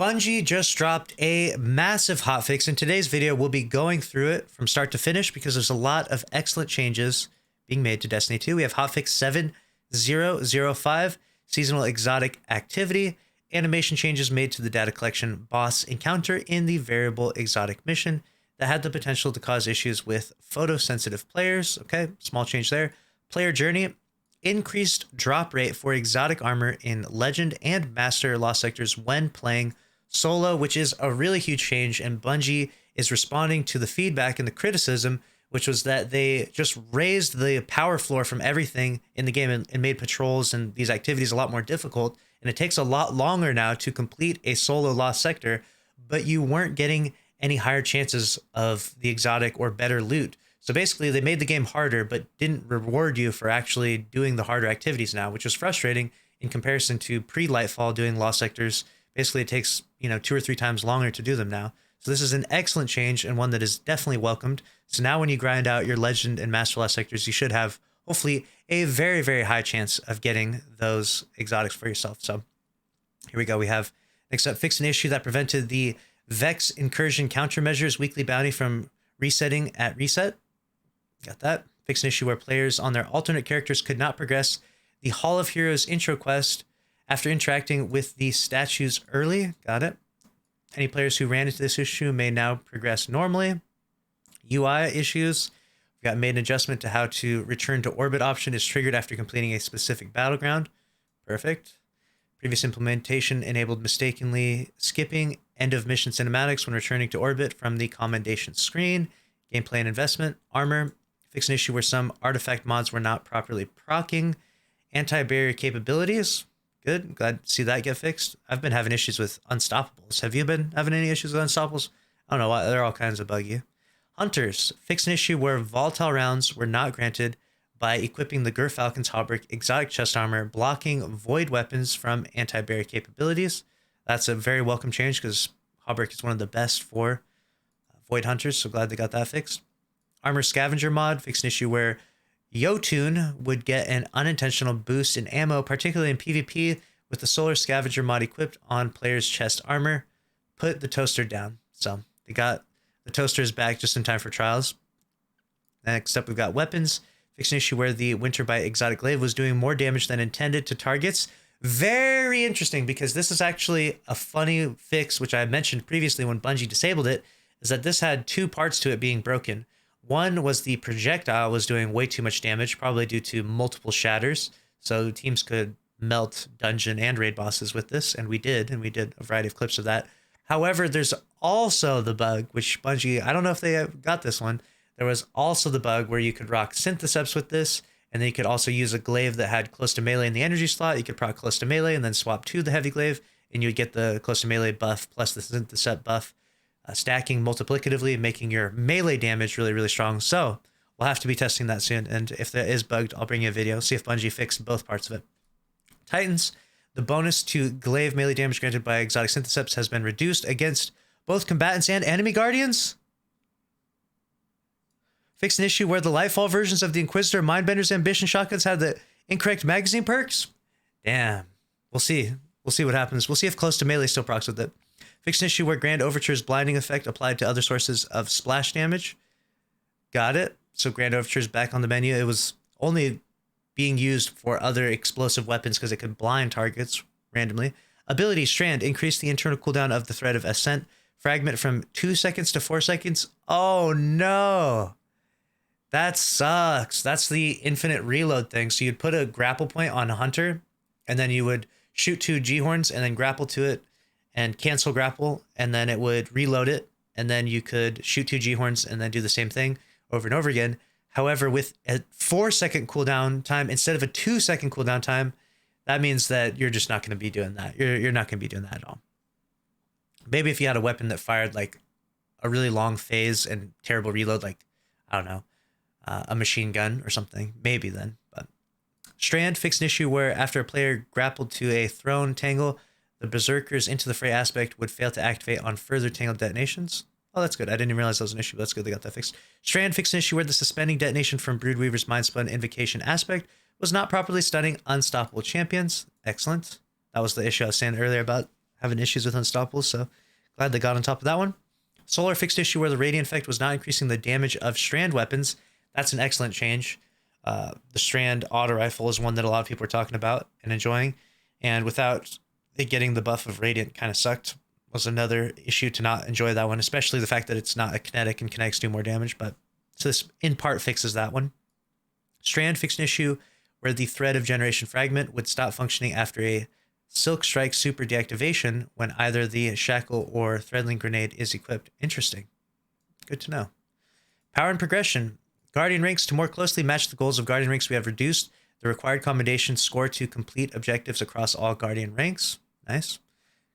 Bungie just dropped a massive hotfix. In today's video, we'll be going through it from start to finish because there's a lot of excellent changes being made to Destiny 2. We have hotfix 7005, seasonal exotic activity, animation changes made to the data collection boss encounter in the variable exotic mission that had the potential to cause issues with photosensitive players. Okay, small change there. Player journey, increased drop rate for exotic armor in Legend and Master Lost Sectors when playing solo, which is a really huge change, and Bungie is responding to the feedback and the criticism, which was that they just raised the power floor from everything in the game and made patrols and these activities a lot more difficult, and it takes a lot longer now to complete a solo Lost Sector, but you weren't getting any higher chances of the exotic or better loot. So basically, they made the game harder, but didn't reward you for actually doing the harder activities now, which was frustrating in comparison to pre-Lightfall doing Lost Sectors. Basically, it takes 2 or 3 times longer to do them now. So this is an excellent change and one that is definitely welcomed. So now when you grind out your Legend and Master Lost Sectors, you should have, hopefully, a very, very high chance of getting those exotics for yourself. So here we go. We have, next up, fix an issue that prevented the Vex Incursion Countermeasures weekly bounty from resetting at reset. Got that. Fix an issue where players on their alternate characters could not progress the Hall of Heroes intro quest after interacting with the statues early. Got it. Any players who ran into this issue may now progress normally. UI issues. We got made an adjustment to how to return to orbit option is triggered after completing a specific battleground. Perfect. Previous implementation enabled mistakenly skipping end of mission cinematics when returning to orbit from the commendation screen. Gameplay and investment. Armor. Fix an issue where some artifact mods were not properly proccing. Anti-barrier capabilities. Good. Glad to see that get fixed. I've been having issues with Unstoppables. Have you been having any issues with Unstoppables? I don't know why. They're all kinds of buggy. Hunters. Fix an issue where volatile rounds were not granted by equipping the Gerfalcon's Hauberk exotic chest armor, blocking void weapons from anti-barrier capabilities. That's a very welcome change because Hauberk is one of the best for void hunters, so glad they got that fixed. Armor scavenger mod. Fix an issue where Yotun would get an unintentional boost in ammo, particularly in PvP, with the solar scavenger mod equipped on players' chest armor. Put the toaster down. So they got the toasters back just in time for trials. Next up, we've got weapons. Fix an issue where the Winterbite exotic glaive was doing more damage than intended to targets. Very interesting, because this is actually a funny fix, which I mentioned previously when Bungie disabled it, is that this had 2 parts to it being broken. One was the projectile was doing way too much damage, probably due to multiple shatters. So teams could melt dungeon and raid bosses with this, and we did a variety of clips of that. However, there's also the bug, which Bungie, I don't know if they got this one. There was also the bug where you could rock Syntheseps with this, and then you could also use a glaive that had close to melee in the energy slot. You could proc close to melee and then swap to the heavy glaive, and you would get the close to melee buff plus the Syntheseps buff. Stacking multiplicatively, making your melee damage really, really strong. So we'll have to be testing that soon. And if that is bugged, I'll bring you a video, see if Bungie fixed both parts of it. Titans, the bonus to glaive melee damage granted by exotic Syntheseps has been reduced against both combatants and enemy guardians. Fix an issue where the Lightfall versions of the Inquisitor, Mindbender's Ambition shotguns had the incorrect magazine perks. Damn. We'll see. We'll see what happens. We'll see if close to melee still procs with it. Fix an issue where Grand Overture's blinding effect applied to other sources of splash damage. Got it. So Grand Overture's back on the menu. It was only being used for other explosive weapons because it could blind targets randomly. Ability Strand increased the internal cooldown of the Thread of Ascent fragment from 2 seconds to 4 seconds. Oh no. That sucks. That's the infinite reload thing. So you'd put a grapple point on a hunter, and then you would shoot 2 G-horns and then grapple to it and cancel grapple, and then it would reload it, and then you could shoot 2 G-horns and then do the same thing over and over again. However, with a 4-second cooldown time instead of a 2-second cooldown time, that means that you're just not going to be doing that. You're not going to be doing that at all. Maybe if you had a weapon that fired like a really long phase and terrible reload, like, I don't know, a machine gun or something, maybe then. But Strand, fixed an issue where after a player grappled to a thrown tangle, the Berserker's Into the Fray aspect would fail to activate on further tangled detonations. Oh, that's good. I didn't even realize that was an issue, but that's good they got that fixed. Strand fixed an issue where the suspending detonation from Broodweaver's Mindspun Invocation aspect was not properly stunning unstoppable champions. Excellent. That was the issue I was saying earlier about having issues with Unstoppables, so glad they got on top of that one. Solar fixed issue where the radiant effect was not increasing the damage of strand weapons. That's an excellent change. The strand auto rifle is one that a lot of people are talking about and enjoying, and without it getting the buff of radiant kind of sucked. Was another issue to not enjoy that one, especially the fact that it's not a kinetic and kinetics do more damage, but so this in part fixes that one. Strand fixed an issue where the thread of generation fragment would stop functioning after a Silk Strike super deactivation when either the shackle or threadling grenade is equipped. Interesting. Good to know. Power and progression. Guardian ranks. To more closely match the goals of Guardian ranks, we have reduced the required commendation score to complete objectives across all Guardian ranks. Nice.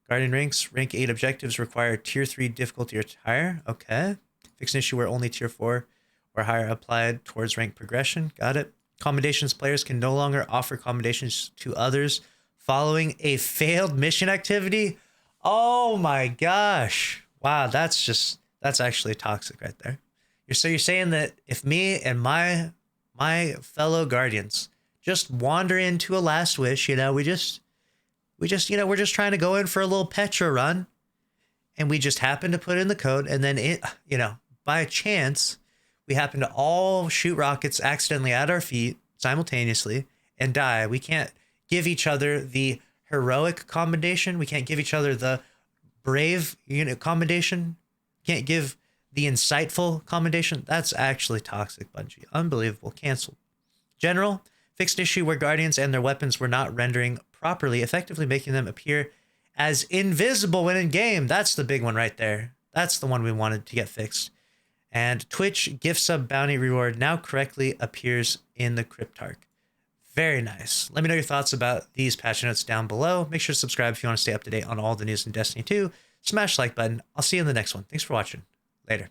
Guardian ranks, rank 8 objectives require tier 3 difficulty or higher. Okay. Fix an issue where only tier 4 or higher applied towards rank progression. Got it. Commendations. Players can no longer offer commendations to others following a failed mission activity. Oh my gosh. Wow, that's actually toxic right there. So you're saying that if me and my fellow Guardians just wander into a last wish, we're just trying to go in for a little Petra run, and we just happen to put in the code, and then by chance, we happen to all shoot rockets accidentally at our feet simultaneously and die. We can't give each other the heroic commendation. We can't give each other the brave commendation. Can't give the insightful commendation. That's actually toxic, Bungie. Unbelievable. Canceled. General, fixed issue where Guardians and their weapons were not rendering properly, effectively making them appear as invisible when in game. That's the big one right there. That's the one we wanted to get fixed. And Twitch gift sub bounty reward now correctly appears in the Cryptarch. Very nice. Let me know your thoughts about these patch notes down below. Make sure to subscribe if you want to stay up to date on all the news in Destiny 2. Smash the like button. I'll see you in the next one. Thanks for watching. Later.